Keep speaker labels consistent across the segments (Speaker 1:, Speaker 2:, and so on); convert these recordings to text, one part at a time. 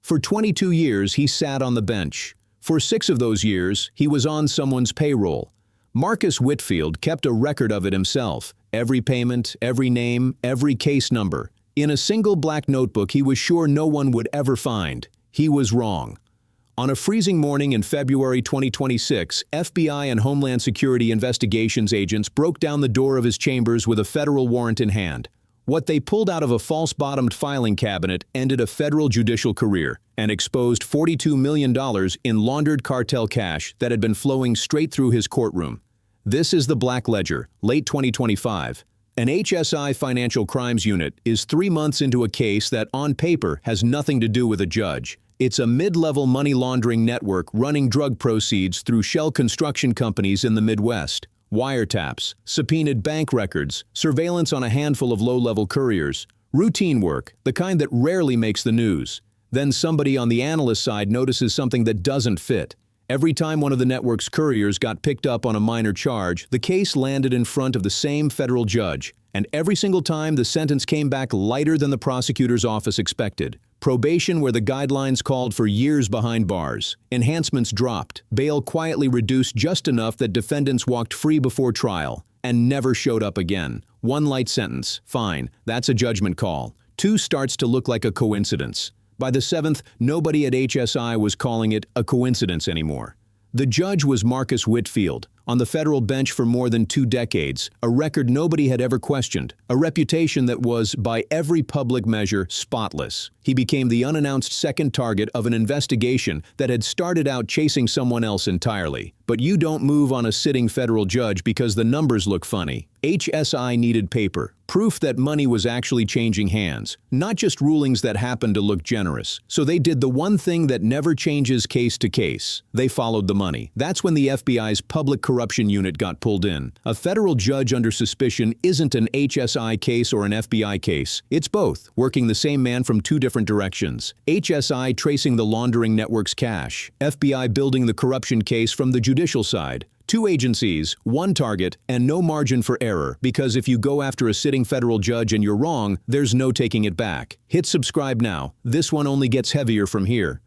Speaker 1: For 22 years, he sat on the bench. For 6 of those years, he was on someone's payroll. Marcus Whitfield kept a record of it himself. Every payment, every name, every case number. In a single black notebook he was sure no one would ever find. He was wrong. On a freezing morning in February 2026, FBI and Homeland Security investigations agents broke down the door of his chambers with a federal warrant in hand. What they pulled out of a false-bottomed filing cabinet ended a federal judicial career and exposed $42 million in laundered cartel cash that had been flowing straight through his courtroom. This is the Black Ledger, late 2025. An HSI financial crimes unit is 3 months into a case that, on paper, has nothing to do with a judge. It's a mid-level money laundering network running drug proceeds through shell construction companies in the Midwest. Wiretaps, subpoenaed bank records, surveillance on a handful of low-level couriers. Routine work, the kind that rarely makes the news. Then somebody on the analyst side notices something that doesn't fit. Every time one of the network's couriers got picked up on a minor charge, the case landed in front of the same federal judge. And every single time the sentence came back lighter than the prosecutor's office expected. Probation where the guidelines called for years behind bars. Enhancements dropped. Bail quietly reduced just enough that defendants walked free before trial and never showed up again. 1 light sentence. Fine, that's a judgment call. 2 starts to look like a coincidence. By the 7th, nobody at HSI was calling it a coincidence anymore. The judge was Marcus Whitfield, on the federal bench for more than 2 decades, a record nobody had ever questioned, a reputation that was, by every public measure, spotless. He became the unannounced second target of an investigation that had started out chasing someone else entirely. But you don't move on a sitting federal judge because the numbers look funny. HSI needed paper, proof that money was actually changing hands, not just rulings that happened to look generous. So they did the one thing that never changes case to case. They followed the money. That's when the FBI's public corruption unit got pulled in. A federal judge under suspicion isn't an HSI case or an FBI case. It's both, working the same man from 2 different directions. HSI tracing the laundering network's cash. FBI building the corruption case from the judicial side. 2 agencies, 1 target, and no margin for error, because if you go after a sitting federal judge and you're wrong, there's no taking it back. Hit subscribe now. This one only gets heavier from here.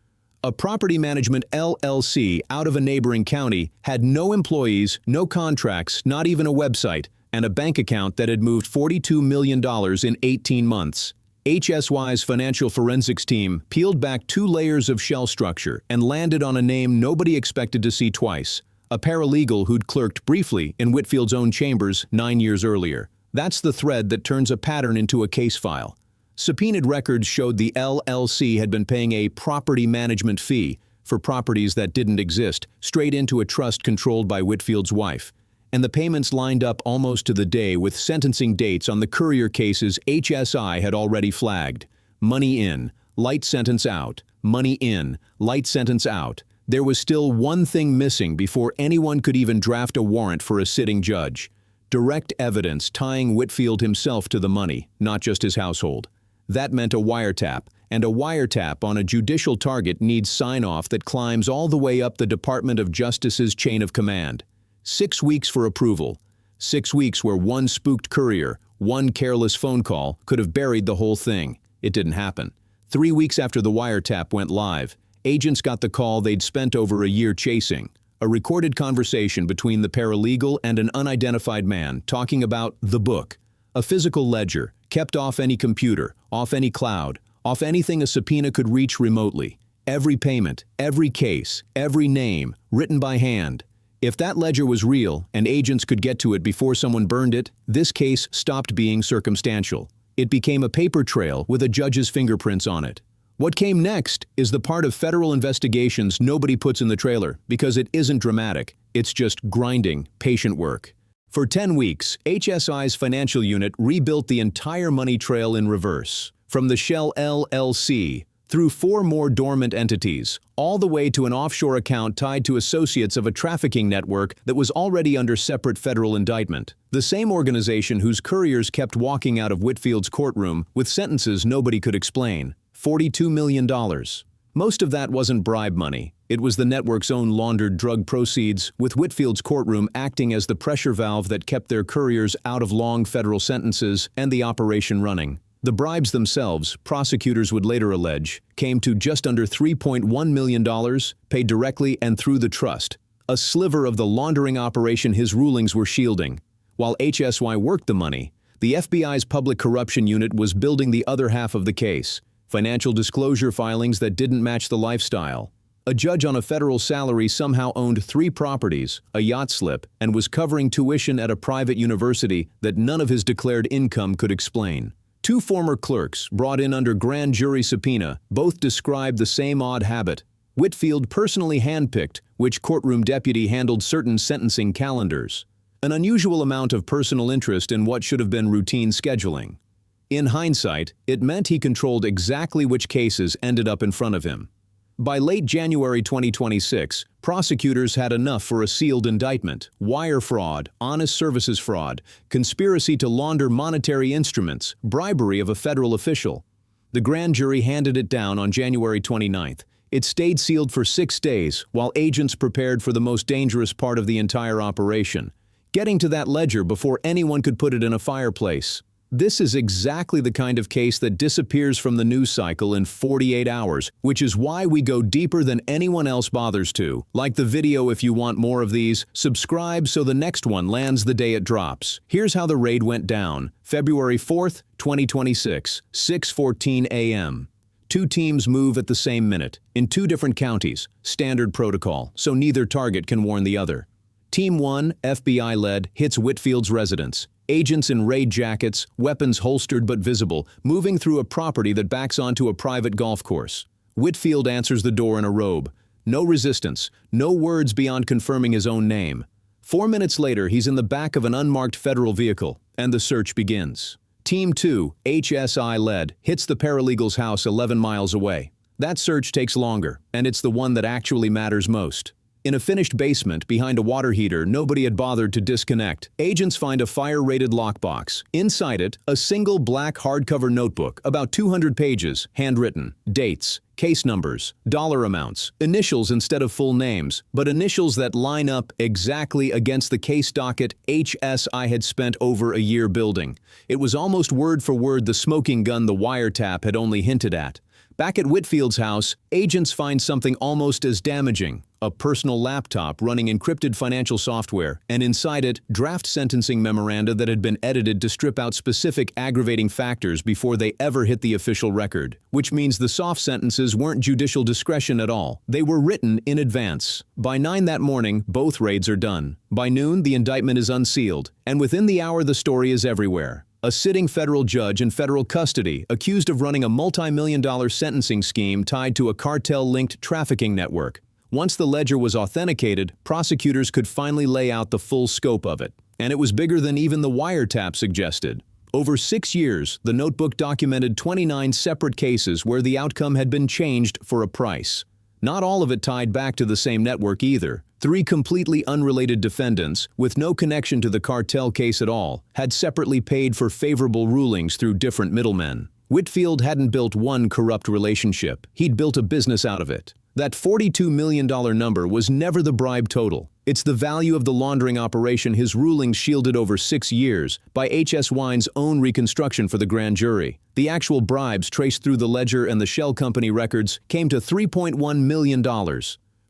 Speaker 1: A property management LLC out of a neighboring county had no employees, no contracts, not even a website, and a bank account that had moved $42 million in 18 months. HSY's financial forensics team peeled back 2 layers of shell structure and landed on a name nobody expected to see twice. A paralegal who'd clerked briefly in Whitfield's own chambers 9 years earlier. That's the thread that turns a pattern into a case file. Subpoenaed records showed the LLC had been paying a property management fee for properties that didn't exist, straight into a trust controlled by Whitfield's wife. And the payments lined up almost to the day with sentencing dates on the courier cases HSI had already flagged. Money in, light sentence out. Money in, light sentence out. There was still one thing missing before anyone could even draft a warrant for a sitting judge. Direct evidence tying Whitfield himself to the money, not just his household. That meant a wiretap, and a wiretap on a judicial target needs sign-off that climbs all the way up the Department of Justice's chain of command. 6 weeks for approval. 6 weeks where one spooked courier, one careless phone call could have buried the whole thing. It didn't happen. 3 weeks after the wiretap went live, agents got the call they'd spent over a year chasing. A recorded conversation between the paralegal and an unidentified man talking about the book. A physical ledger, kept off any computer, off any cloud, off anything a subpoena could reach remotely. Every payment, every case, every name, written by hand. If that ledger was real and agents could get to it before someone burned it, this case stopped being circumstantial. It became a paper trail with a judge's fingerprints on it. What came next is the part of federal investigations nobody puts in the trailer because it isn't dramatic. It's just grinding, patient work. For 10 weeks, HSI's financial unit rebuilt the entire money trail in reverse. From the Shell LLC, through 4 more dormant entities, all the way to an offshore account tied to associates of a trafficking network that was already under separate federal indictment. The same organization whose couriers kept walking out of Whitfield's courtroom with sentences nobody could explain. $42 million. Most of that wasn't bribe money. It was the network's own laundered drug proceeds, with Whitfield's courtroom acting as the pressure valve that kept their couriers out of long federal sentences and the operation running. The bribes themselves, prosecutors would later allege, came to just under $3.1 million, paid directly and through the trust, a sliver of the laundering operation his rulings were shielding. While HSI worked the money, the FBI's public corruption unit was building the other half of the case, financial disclosure filings that didn't match the lifestyle. A judge on a federal salary somehow owned 3 properties, a yacht slip, and was covering tuition at a private university that none of his declared income could explain. 2 former clerks, brought in under grand jury subpoena, both described the same odd habit. Whitfield personally handpicked which courtroom deputy handled certain sentencing calendars. An unusual amount of personal interest in what should have been routine scheduling. In hindsight, it meant he controlled exactly which cases ended up in front of him. By late January 2026, prosecutors had enough for a sealed indictment: wire fraud, honest services fraud, conspiracy to launder monetary instruments, bribery of a federal official. The grand jury handed it down on January 29th. It stayed sealed for 6 days while agents prepared for the most dangerous part of the entire operation: getting to that ledger before anyone could put it in a fireplace. This is exactly the kind of case that disappears from the news cycle in 48 hours, which is why we go deeper than anyone else bothers to. Like the video if you want more of these, subscribe so the next one lands the day it drops. Here's how the raid went down. February 4th, 2026, 6:14 a.m. 2 teams move at the same minute, in 2 different counties, standard protocol, so neither target can warn the other. Team 1, FBI-led, hits Whitfield's residence. Agents in raid jackets, weapons holstered but visible, moving through a property that backs onto a private golf course. Whitfield answers the door in a robe. No resistance, no words beyond confirming his own name. 4 minutes later, he's in the back of an unmarked federal vehicle, and the search begins. Team 2, HSI-led, hits the paralegal's house 11 miles away. That search takes longer, and it's the one that actually matters most. In a finished basement behind a water heater nobody had bothered to disconnect, agents find a fire-rated lockbox. Inside it, a single black hardcover notebook, about 200 pages, handwritten, dates, case numbers, dollar amounts, initials instead of full names, but initials that line up exactly against the case docket HSI had spent over a year building. It was almost word for word the smoking gun the wiretap had only hinted at. Back at Whitfield's house, agents find something almost as damaging: a personal laptop running encrypted financial software, and inside it, draft sentencing memoranda that had been edited to strip out specific aggravating factors before they ever hit the official record. Which means the soft sentences weren't judicial discretion at all. They were written in advance. By 9 that morning, both raids are done. By noon, the indictment is unsealed, and within the hour the story is everywhere. A sitting federal judge in federal custody, accused of running a multi-million-dollar sentencing scheme tied to a cartel-linked trafficking network. Once the ledger was authenticated, prosecutors could finally lay out the full scope of it. And it was bigger than even the wiretap suggested. Over 6 years, the notebook documented 29 separate cases where the outcome had been changed for a price. Not all of it tied back to the same network either. 3 completely unrelated defendants, with no connection to the cartel case at all, had separately paid for favorable rulings through different middlemen. Whitfield hadn't built one corrupt relationship, he'd built a business out of it. That $42 million number was never the bribe total. It's the value of the laundering operation his rulings shielded over 6 years by HSI's own reconstruction for the grand jury. The actual bribes traced through the ledger and the shell company records came to $3.1 million.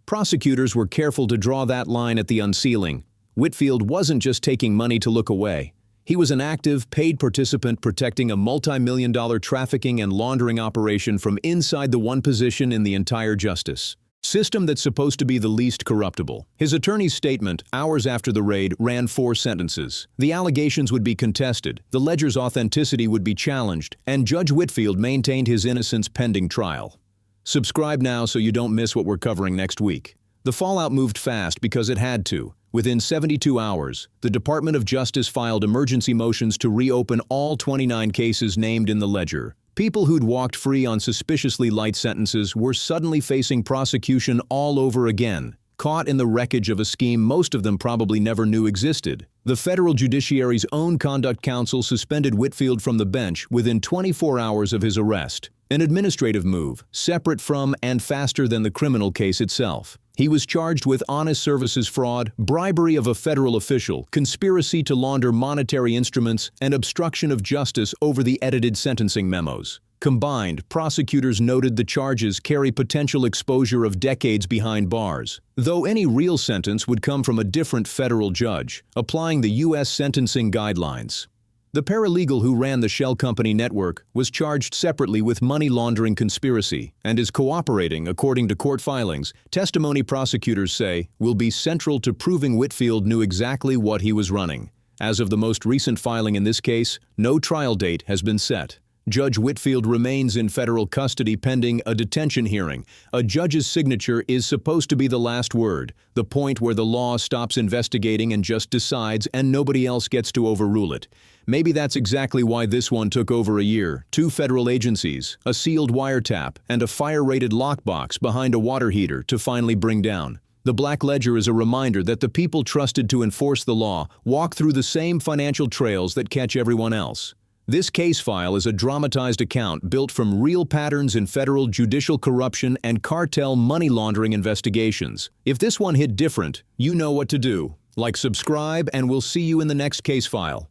Speaker 1: Prosecutors were careful to draw that line at the unsealing. Whitfield wasn't just taking money to look away. He was an active, paid participant protecting a multi-million-dollar trafficking and laundering operation from inside the one position in the entire justice system that's supposed to be the least corruptible. His attorney's statement, hours after the raid, ran 4 sentences. The allegations would be contested, the ledger's authenticity would be challenged, and Judge Whitfield maintained his innocence pending trial. Subscribe now so you don't miss what we're covering next week. The fallout moved fast because it had to. Within 72 hours, the Department of Justice filed emergency motions to reopen all 29 cases named in the ledger. People who'd walked free on suspiciously light sentences were suddenly facing prosecution all over again, caught in the wreckage of a scheme most of them probably never knew existed. The federal judiciary's own conduct counsel suspended Whitfield from the bench within 24 hours of his arrest. An administrative move, separate from and faster than the criminal case itself. He was charged with honest services fraud, bribery of a federal official, conspiracy to launder monetary instruments, and obstruction of justice over the edited sentencing memos. Combined, prosecutors noted the charges carry potential exposure of decades behind bars, though any real sentence would come from a different federal judge, applying the U.S. sentencing guidelines. The paralegal who ran the shell company network was charged separately with money laundering conspiracy and is cooperating, according to court filings. Testimony prosecutors say will be central to proving Whitfield knew exactly what he was running. As of the most recent filing in this case, no trial date has been set. Judge Whitfield remains in federal custody pending a detention hearing. A judge's signature is supposed to be the last word, the point where the law stops investigating and just decides and nobody else gets to overrule it. Maybe that's exactly why this one took over a year. 2 federal agencies, a sealed wiretap, and a fire-rated lockbox behind a water heater to finally bring down. The Black Ledger is a reminder that the people trusted to enforce the law walk through the same financial trails that catch everyone else. This case file is a dramatized account built from real patterns in federal judicial corruption and cartel money laundering investigations. If this one hit different, you know what to do. Like, subscribe, and we'll see you in the next case file.